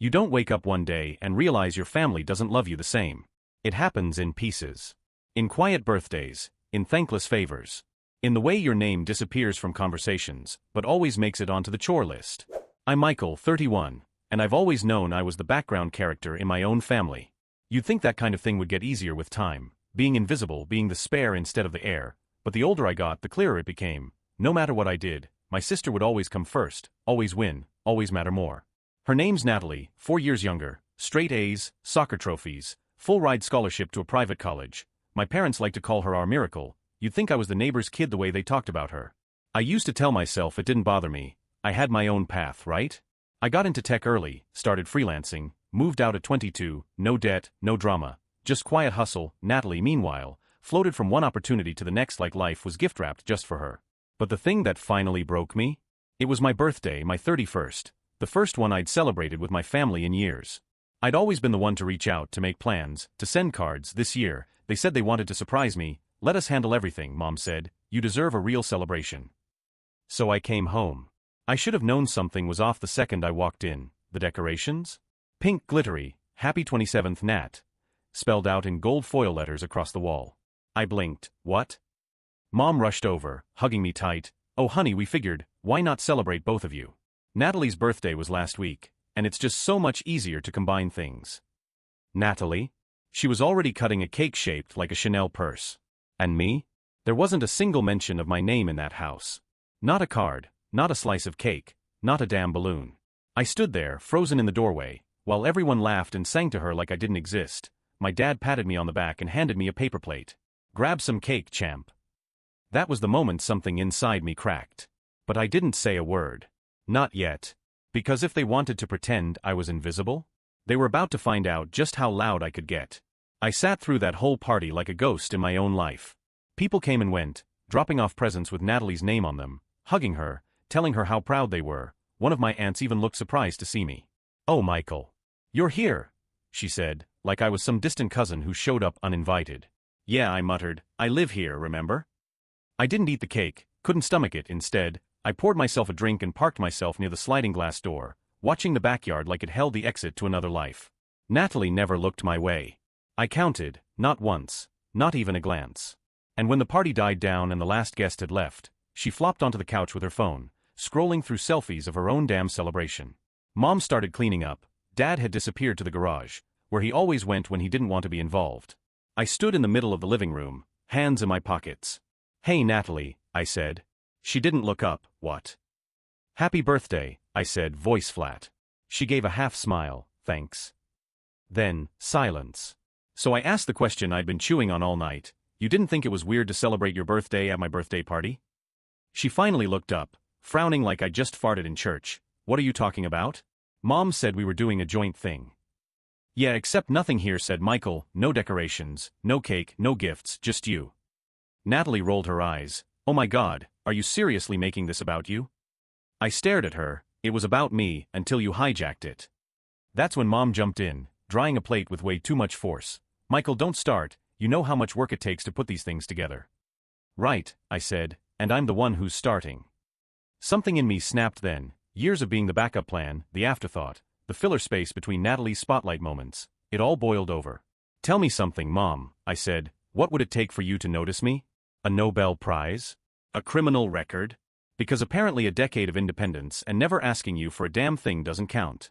You don't wake up one day and realize your family doesn't love you the same. It happens in pieces. In quiet birthdays, in thankless favors. In the way your name disappears from conversations, but always makes it onto the chore list. I'm Michael, 31, and I've always known I was the background character in my own family. You'd think that kind of thing would get easier with time, being invisible, being the spare instead of the heir, but the older I got, the clearer it became. No matter what I did, my sister would always come first, always win, always matter more. Her name's Natalie, 4 years younger, straight A's, soccer trophies, full-ride scholarship to a private college. My parents like to call her our miracle. You'd think I was the neighbor's kid the way they talked about her. I used to tell myself it didn't bother me. I had my own path, right? I got into tech early, started freelancing, moved out at 22, no debt, no drama, just quiet hustle. Natalie, meanwhile, floated from one opportunity to the next like life was gift-wrapped just for her. But the thing that finally broke me? It was my birthday, my 31st, the first one I'd celebrated with my family in years. I'd always been the one to reach out, to make plans, to send cards. This year, they said they wanted to surprise me. Let us handle everything, Mom said. You deserve a real celebration. So I came home. I should have known something was off the second I walked in. The decorations? Pink glittery, Happy 27th Nat, spelled out in gold foil letters across the wall. I blinked. What? Mom rushed over, hugging me tight. Oh honey, we figured, why not celebrate both of you? Natalie's birthday was last week, and it's just so much easier to combine things. Natalie? She was already cutting a cake shaped like a Chanel purse. And me? There wasn't a single mention of my name in that house. Not a card, not a slice of cake, not a damn balloon. I stood there, frozen in the doorway, while everyone laughed and sang to her like I didn't exist. My dad patted me on the back and handed me a paper plate. Grab some cake, champ. That was the moment something inside me cracked. But I didn't say a word. Not yet. Because if they wanted to pretend I was invisible, they were about to find out just how loud I could get. I sat through that whole party like a ghost in my own life. People came and went, dropping off presents with Natalie's name on them, hugging her, telling her how proud they were. One of my aunts even looked surprised to see me. Oh, Michael. You're here, she said, like I was some distant cousin who showed up uninvited. Yeah, I muttered. I live here, remember? I didn't eat the cake, couldn't stomach it. Instead, I poured myself a drink and parked myself near the sliding glass door, watching the backyard like it held the exit to another life. Natalie never looked my way. I counted, not once, not even a glance. And when the party died down and the last guest had left, she flopped onto the couch with her phone, scrolling through selfies of her own damn celebration. Mom started cleaning up. Dad had disappeared to the garage, where he always went when he didn't want to be involved. I stood in the middle of the living room, hands in my pockets. Hey Natalie, I said. She didn't look up. What? Happy birthday, I said, voice flat. She gave a half smile, thanks. Then, silence. So I asked the question I'd been chewing on all night. You didn't think it was weird to celebrate your birthday at my birthday party? She finally looked up, frowning like I just farted in church. What are you talking about? Mom said we were doing a joint thing. Yeah, except nothing here, said Michael. No decorations, no cake, no gifts, just you. Natalie rolled her eyes. Oh my God, are you seriously making this about you? I stared at her. It was about me, until you hijacked it. That's when Mom jumped in, drying a plate with way too much force. Michael, don't start. You know how much work it takes to put these things together. Right, I said, and I'm the one who's starting. Something in me snapped then. Years of being the backup plan, the afterthought, the filler space between Natalie's spotlight moments. It all boiled over. Tell me something, Mom, I said. What would it take for you to notice me? A Nobel Prize? A criminal record? Because apparently a decade of independence and never asking you for a damn thing doesn't count.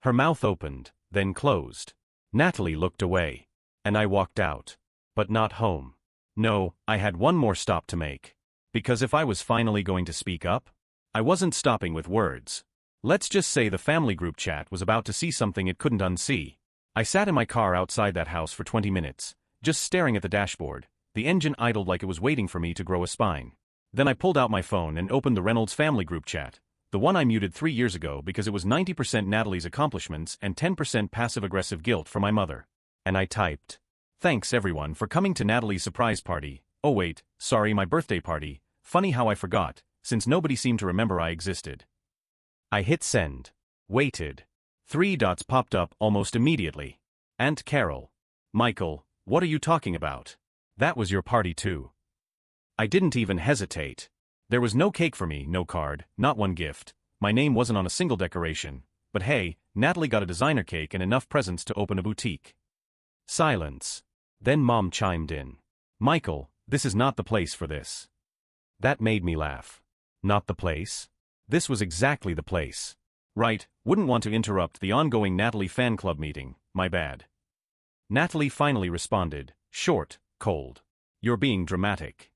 Her mouth opened, then closed. Natalie looked away. And I walked out. But not home. No, I had one more stop to make. Because if I was finally going to speak up, I wasn't stopping with words. Let's just say the family group chat was about to see something it couldn't unsee. I sat in my car outside that house for 20 minutes, just staring at the dashboard. The engine idled like it was waiting for me to grow a spine. Then I pulled out my phone and opened the Reynolds family group chat, the one I muted 3 years ago because it was 90% Natalie's accomplishments and 10% passive-aggressive guilt for my mother. And I typed, "Thanks everyone for coming to Natalie's surprise party. Oh wait, sorry, my birthday party. Funny how I forgot, since nobody seemed to remember I existed." I hit send. Waited. 3 dots popped up almost immediately. Aunt Carol. Michael, what are you talking about? That was your party too. I didn't even hesitate. There was no cake for me, no card, not one gift. My name wasn't on a single decoration. But hey, Natalie got a designer cake and enough presents to open a boutique. Silence. Then Mom chimed in. Michael, this is not the place for this. That made me laugh. Not the place? This was exactly the place. Right, wouldn't want to interrupt the ongoing Natalie fan club meeting, my bad. Natalie finally responded, short, cold. You're being dramatic.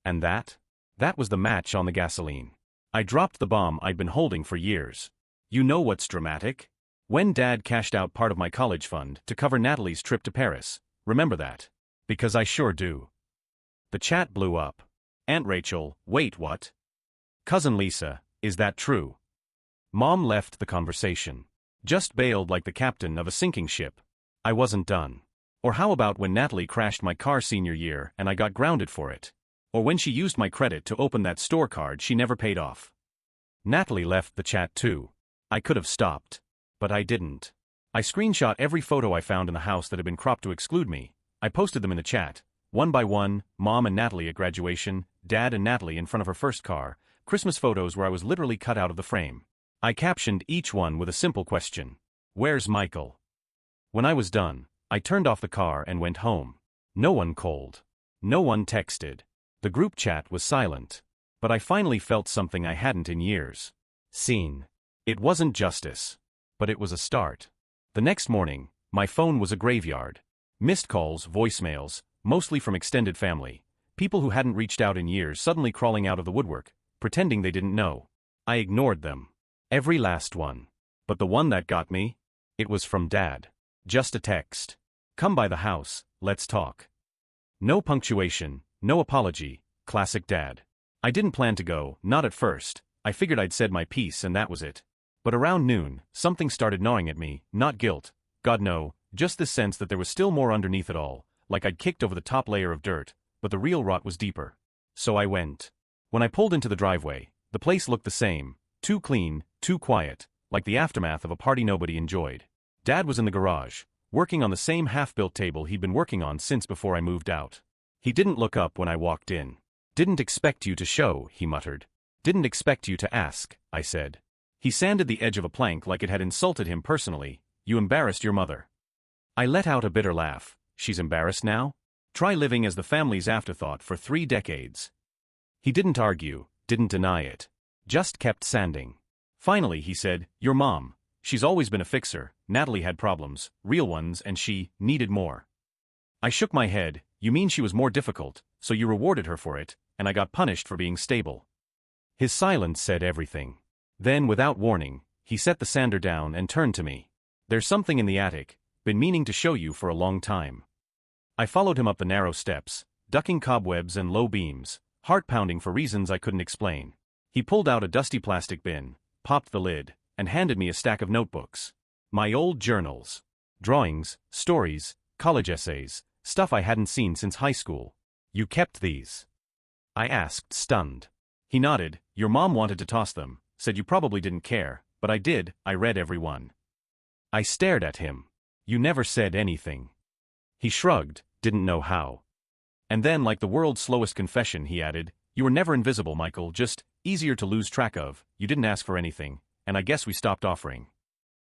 And that? That was the match on the gasoline. I dropped the bomb I'd been holding for years. You know what's dramatic? When Dad cashed out part of my college fund to cover Natalie's trip to Paris. Remember that? Because I sure do. The chat blew up. Aunt Rachel, wait, what? Cousin Lisa, is that true? Mom left the conversation. Just bailed like the captain of a sinking ship. I wasn't done. Or how about when Natalie crashed my car senior year and I got grounded for it? Or when she used my credit to open that store card she never paid off? Natalie left the chat too. I could have stopped. But I didn't. I screenshot every photo I found in the house that had been cropped to exclude me. I posted them in the chat. One by one, Mom and Natalie at graduation, Dad and Natalie in front of her first car, Christmas photos where I was literally cut out of the frame. I captioned each one with a simple question. Where's Michael? When I was done, I turned off the car and went home. No one called. No one texted. The group chat was silent. But I finally felt something I hadn't in years. Seen. It wasn't justice. But it was a start. The next morning, my phone was a graveyard. Missed calls, voicemails, mostly from extended family. People who hadn't reached out in years suddenly crawling out of the woodwork, pretending they didn't know. I ignored them. Every last one. But the one that got me? It was from Dad. Just a text. Come by the house, let's talk. No punctuation, no apology, classic Dad. I didn't plan to go, not at first. I figured I'd said my piece and that was it. But around noon, something started gnawing at me, not guilt. God no, just this sense that there was still more underneath it all, like I'd kicked over the top layer of dirt, but the real rot was deeper. So I went. When I pulled into the driveway, the place looked the same, too clean, too quiet, like the aftermath of a party nobody enjoyed. Dad was in the garage, working on the same half-built table he'd been working on since before I moved out. He didn't look up when I walked in. Didn't expect you to show, he muttered. Didn't expect you to ask, I said. He sanded the edge of a plank like it had insulted him personally. You embarrassed your mother. I let out a bitter laugh. She's embarrassed now? Try living as the family's afterthought for 3 decades. He didn't argue, didn't deny it. Just kept sanding. Finally he said, your mom. She's always been a fixer. Natalie had problems, real ones, and she needed more. I shook my head. You mean she was more difficult, so you rewarded her for it, and I got punished for being stable. His silence said everything. Then, without warning, he set the sander down and turned to me. There's something in the attic. Been meaning to show you for a long time. I followed him up the narrow steps, ducking cobwebs and low beams, heart pounding for reasons I couldn't explain. He pulled out a dusty plastic bin, popped the lid, and handed me a stack of notebooks. My old journals. Drawings, stories, college essays, stuff I hadn't seen since high school. You kept these? I asked, stunned. He nodded. Your mom wanted to toss them, said you probably didn't care, but I did. I read every one. I stared at him. You never said anything. He shrugged, didn't know how. And then, like the world's slowest confession, he added, you were never invisible, Michael, just easier to lose track of. You didn't ask for anything, and I guess we stopped offering.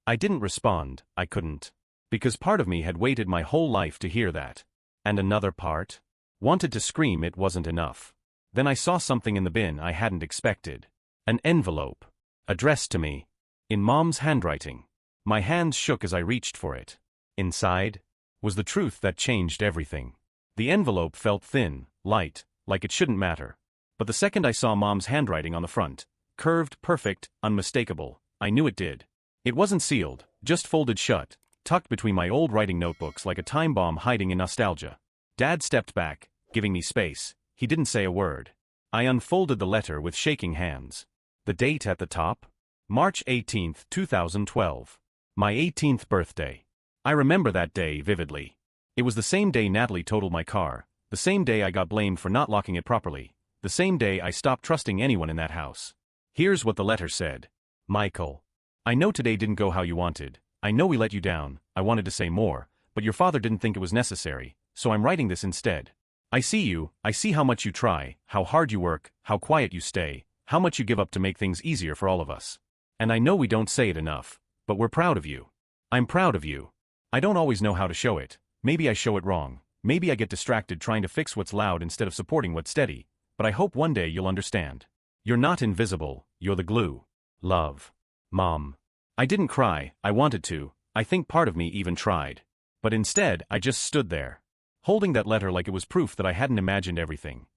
I didn't respond. I couldn't. Because part of me had waited my whole life to hear that. And another part? Wanted to scream it wasn't enough. Then I saw something in the bin I hadn't expected. An envelope. Addressed to me. In Mom's handwriting. My hands shook as I reached for it. Inside was the truth that changed everything. The envelope felt thin, light, like it shouldn't matter. But the second I saw Mom's handwriting on the front, curved, perfect, unmistakable, I knew it did. It wasn't sealed, just folded shut, tucked between my old writing notebooks like a time bomb hiding in nostalgia. Dad stepped back, giving me space. He didn't say a word. I unfolded the letter with shaking hands. The date at the top? March 18, 2012. My 18th birthday. I remember that day vividly. It was the same day Natalie totaled my car, the same day I got blamed for not locking it properly, the same day I stopped trusting anyone in that house. Here's what the letter said. Michael. I know today didn't go how you wanted. I know we let you down. I wanted to say more, but your father didn't think it was necessary, so I'm writing this instead. I see you, I see how much you try, how hard you work, how quiet you stay, how much you give up to make things easier for all of us. And I know we don't say it enough, But we're proud of you. I'm proud of you. I don't always know how to show it. Maybe I show it wrong. Maybe I get distracted trying to fix what's loud instead of supporting what's steady. But I hope one day you'll understand. You're not invisible, you're the glue. Love. Mom. I didn't cry, I wanted to. I think part of me even tried. But instead, I just stood there, holding that letter like it was proof that I hadn't imagined everything.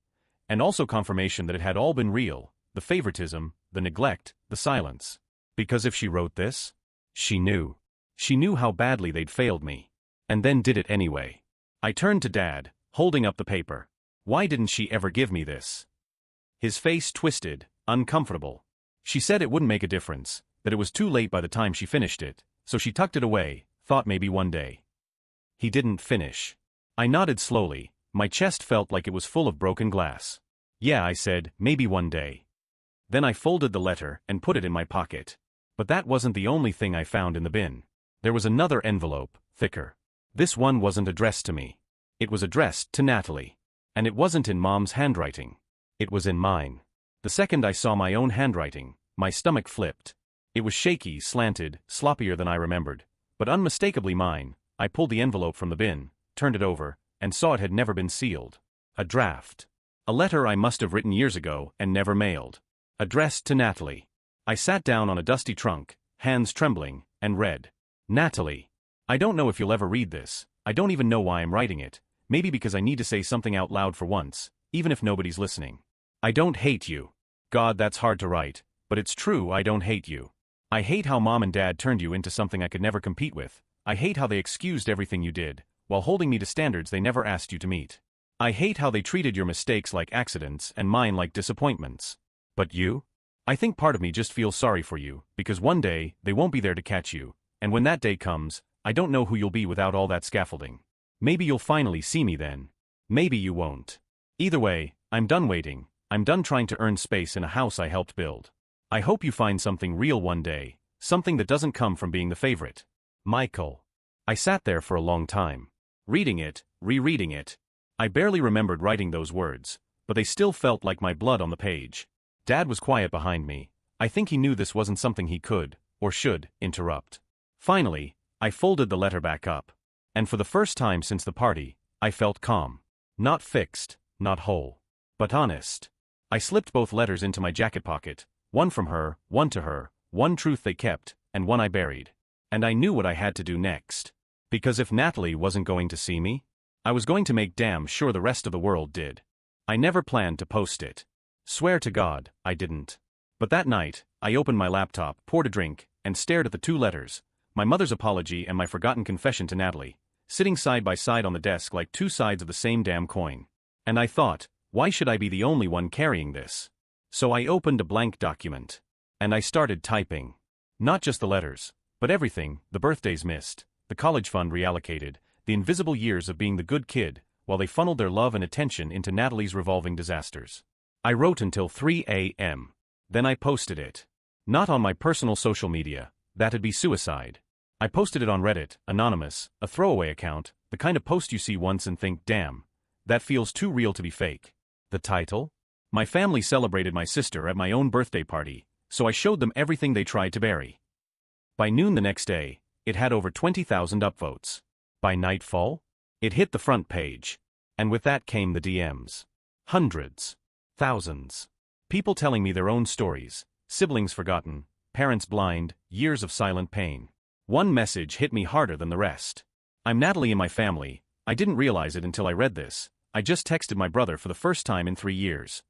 And also confirmation that it had all been real, the favoritism, the neglect, the silence. Because if she wrote this, she knew. She knew how badly they'd failed me. And then did it anyway. I turned to Dad, holding up the paper. Why didn't she ever give me this? His face twisted, uncomfortable. She said it wouldn't make a difference, that it was too late by the time she finished it, so she tucked it away, thought maybe one day. He didn't finish. I nodded slowly, my chest felt like it was full of broken glass. Yeah, I said, maybe one day. Then I folded the letter and put it in my pocket. But that wasn't the only thing I found in the bin. There was another envelope, thicker. This one wasn't addressed to me. It was addressed to Natalie. And it wasn't in Mom's handwriting. It was in mine. The second I saw my own handwriting, my stomach flipped. It was shaky, slanted, sloppier than I remembered, but unmistakably mine. I pulled the envelope from the bin, turned it over, and saw it had never been sealed. A draft. A letter I must have written years ago and never mailed. Addressed to Natalie. I sat down on a dusty trunk, hands trembling, and read. Natalie. I don't know if you'll ever read this. I don't even know why I'm writing it. Maybe because I need to say something out loud for once, even if nobody's listening. I don't hate you. God, that's hard to write, but it's true, I don't hate you. I hate how Mom and Dad turned you into something I could never compete with. I hate how they excused everything you did, while holding me to standards they never asked you to meet. I hate how they treated your mistakes like accidents and mine like disappointments. But you? I think part of me just feels sorry for you, because one day, they won't be there to catch you, and when that day comes, I don't know who you'll be without all that scaffolding. Maybe you'll finally see me then. Maybe you won't. Either way, I'm done waiting. I'm done trying to earn space in a house I helped build. I hope you find something real one day, something that doesn't come from being the favorite. Michael. I sat there for a long time. Reading it, rereading it. I barely remembered writing those words, but they still felt like my blood on the page. Dad was quiet behind me. I think he knew this wasn't something he could, or should, interrupt. Finally, I folded the letter back up. And for the first time since the party, I felt calm. Not fixed, not whole, but honest. I slipped both letters into my jacket pocket, one from her, one to her, one truth they kept, and one I buried. And I knew what I had to do next. Because if Natalie wasn't going to see me, I was going to make damn sure the rest of the world did. I never planned to post it. Swear to God, I didn't. But that night, I opened my laptop, poured a drink, and stared at the two letters, my mother's apology and my forgotten confession to Natalie, sitting side by side on the desk like two sides of the same damn coin. And I thought, why should I be the only one carrying this? So I opened a blank document. And I started typing. Not just the letters, but everything, the birthdays missed, the college fund reallocated, the invisible years of being the good kid, while they funneled their love and attention into Natalie's revolving disasters. I wrote until 3 a.m. Then I posted it. Not on my personal social media, that'd be suicide. I posted it on Reddit, anonymous, a throwaway account, the kind of post you see once and think, damn, that feels too real to be fake. The title? My family celebrated my sister at my own birthday party, so I showed them everything they tried to bury. By noon the next day, it had over 20,000 upvotes. By nightfall, it hit the front page. And with that came the DMs. Hundreds. Thousands. People telling me their own stories, siblings forgotten, parents blind, years of silent pain. One message hit me harder than the rest. I'm Natalie in my family. I didn't realize it until I read this. I just texted my brother for the first time in 3 years.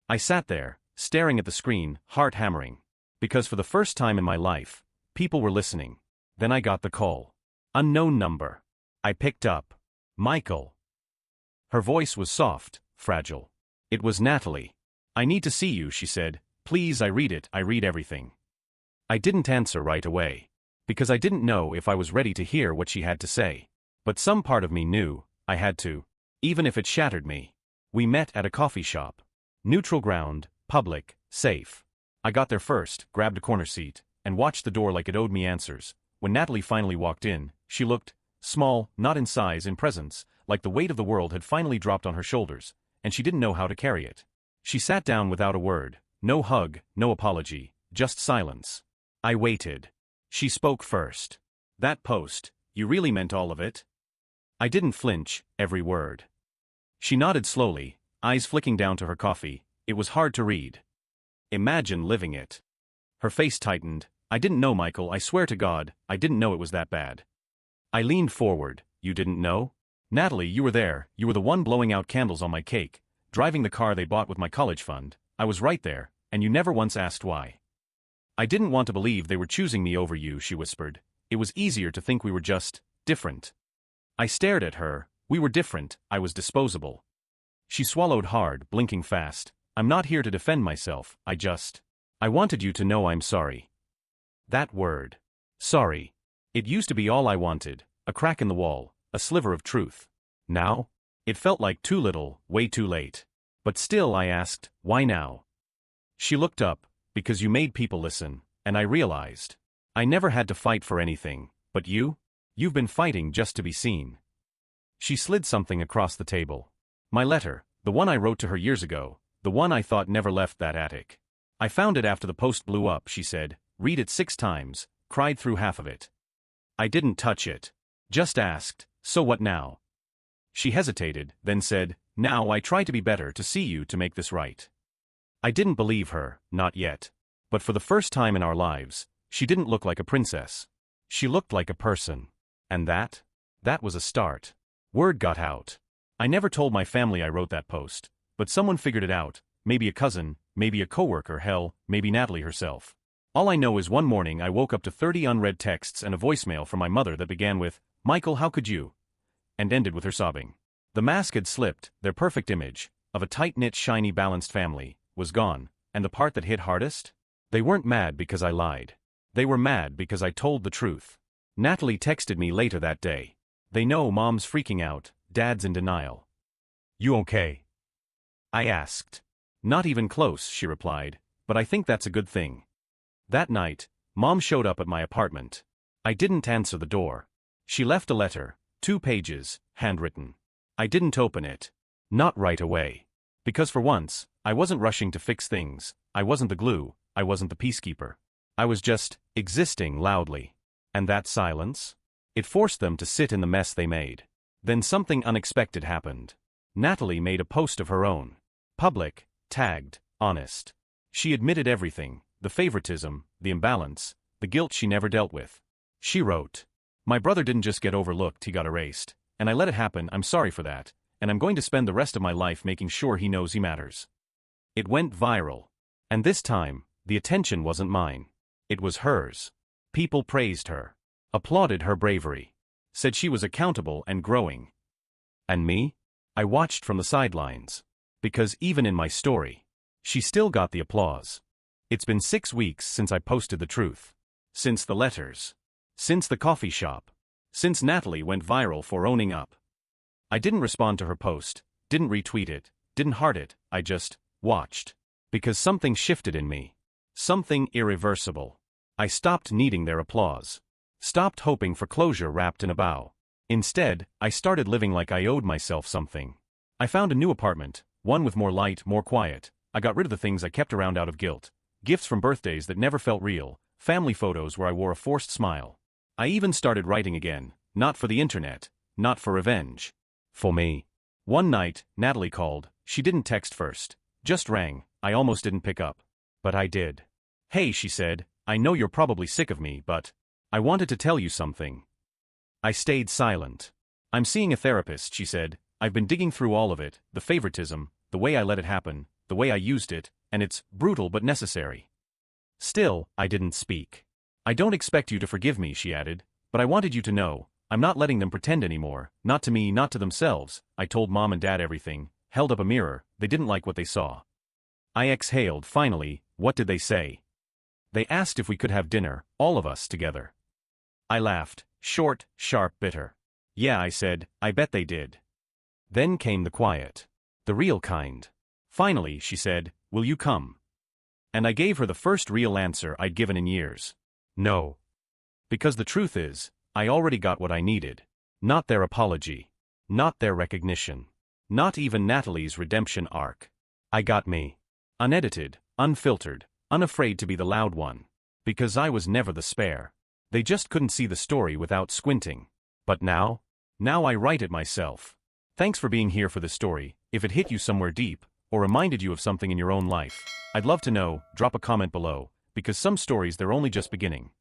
I sat there, staring at the screen, heart hammering. Because for the first time in my life, people were listening. Then I got the call. Unknown number. I picked up. Michael. Her voice was soft, fragile. It was Natalie. I need to see you, she said. Please, I read everything. I didn't answer right away. Because I didn't know if I was ready to hear what she had to say. But some part of me knew I had to. Even if it shattered me. We met at a coffee shop. Neutral ground, public, safe. I got there first, grabbed a corner seat, and watched the door like it owed me answers. When Natalie finally walked in, she looked small, not in size, in presence, like the weight of the world had finally dropped on her shoulders, and she didn't know how to carry it. She sat down without a word, no hug, no apology, just silence. I waited. She spoke first. That post, you really meant all of it? I didn't flinch, every word. She nodded slowly, eyes flicking down to her coffee. It was hard to read. Imagine living it. Her face tightened. I didn't know, Michael, I swear to God, I didn't know it was that bad. I leaned forward. You didn't know? Natalie, you were there, you were the one blowing out candles on my cake, driving the car they bought with my college fund. I was right there, and you never once asked why. I didn't want to believe they were choosing me over you, she whispered. It was easier to think we were just different. I stared at her. We were different, I was disposable. She swallowed hard, blinking fast. I'm not here to defend myself, I wanted you to know I'm sorry. That word. Sorry. It used to be all I wanted, a crack in the wall, a sliver of truth. Now? It felt like too little, way too late. But still I asked, why now? She looked up, because you made people listen, and I realized. I never had to fight for anything, but you? You've been fighting just to be seen. She slid something across the table. My letter, the one I wrote to her years ago, the one I thought never left that attic. I found it after the post blew up, she said. Read it 6 times, cried through half of it. I didn't touch it. Just asked, so what now? She hesitated, then said, now I try to be better, to see you, to make this right. I didn't believe her, not yet. But for the first time in our lives, she didn't look like a princess. She looked like a person. And that was a start. Word got out. I never told my family I wrote that post, but someone figured it out, maybe a cousin, maybe a coworker, hell, maybe Natalie herself. All I know is one morning I woke up to 30 unread texts and a voicemail from my mother that began with, Michael, how could you? And ended with her sobbing. The mask had slipped, their perfect image, of a tight-knit, shiny, balanced family, was gone, and the part that hit hardest? They weren't mad because I lied. They were mad because I told the truth. Natalie texted me later that day. They know Mom's freaking out, Dad's in denial. You okay? I asked. Not even close, she replied, but I think that's a good thing. That night, Mom showed up at my apartment. I didn't answer the door. She left a letter, 2 pages, handwritten. I didn't open it. Not right away. Because for once, I wasn't rushing to fix things. I wasn't the glue, I wasn't the peacekeeper. I was just existing loudly. And that silence? It forced them to sit in the mess they made. Then something unexpected happened. Natalie made a post of her own. Public, tagged, honest. She admitted everything, the favoritism, the imbalance, the guilt she never dealt with. She wrote, my brother didn't just get overlooked, he got erased. And I let it happen, I'm sorry for that, and I'm going to spend the rest of my life making sure he knows he matters. It went viral. And this time, the attention wasn't mine. It was hers. People praised her. Applauded her bravery. Said she was accountable and growing. And me? I watched from the sidelines. Because even in my story, she still got the applause. It's been 6 weeks since I posted the truth. Since the letters. Since the coffee shop. Since Natalie went viral for owning up. I didn't respond to her post, didn't retweet it, didn't heart it, I just watched. Because something shifted in me. Something irreversible. I stopped needing their applause. Stopped hoping for closure wrapped in a bow. Instead, I started living like I owed myself something. I found a new apartment, one with more light, more quiet. I got rid of the things I kept around out of guilt. Gifts from birthdays that never felt real, family photos where I wore a forced smile. I even started writing again, not for the internet, not for revenge. For me. One night, Natalie called. She didn't text first. Just rang. I almost didn't pick up. But I did. Hey, she said, I know you're probably sick of me, but I wanted to tell you something. I stayed silent. I'm seeing a therapist, she said. I've been digging through all of it, the favoritism, the way I let it happen, the way I used it, and it's brutal but necessary. Still, I didn't speak. I don't expect you to forgive me, she added, but I wanted you to know, I'm not letting them pretend anymore, not to me, not to themselves. I told Mom and Dad everything, held up a mirror, they didn't like what they saw. I exhaled, finally. What did they say? They asked if we could have dinner, all of us together. I laughed, short, sharp, bitter. Yeah, I said, I bet they did. Then came the quiet. The real kind. Finally, she said, will you come? And I gave her the first real answer I'd given in years. No. Because the truth is, I already got what I needed. Not their apology. Not their recognition. Not even Natalie's redemption arc. I got me. Unedited, unfiltered, unafraid to be the loud one. Because I was never the spare. They just couldn't see the story without squinting. But now? Now I write it myself. Thanks for being here for this story. If it hit you somewhere deep, or reminded you of something in your own life, I'd love to know. Drop a comment below, because some stories they're only just beginning.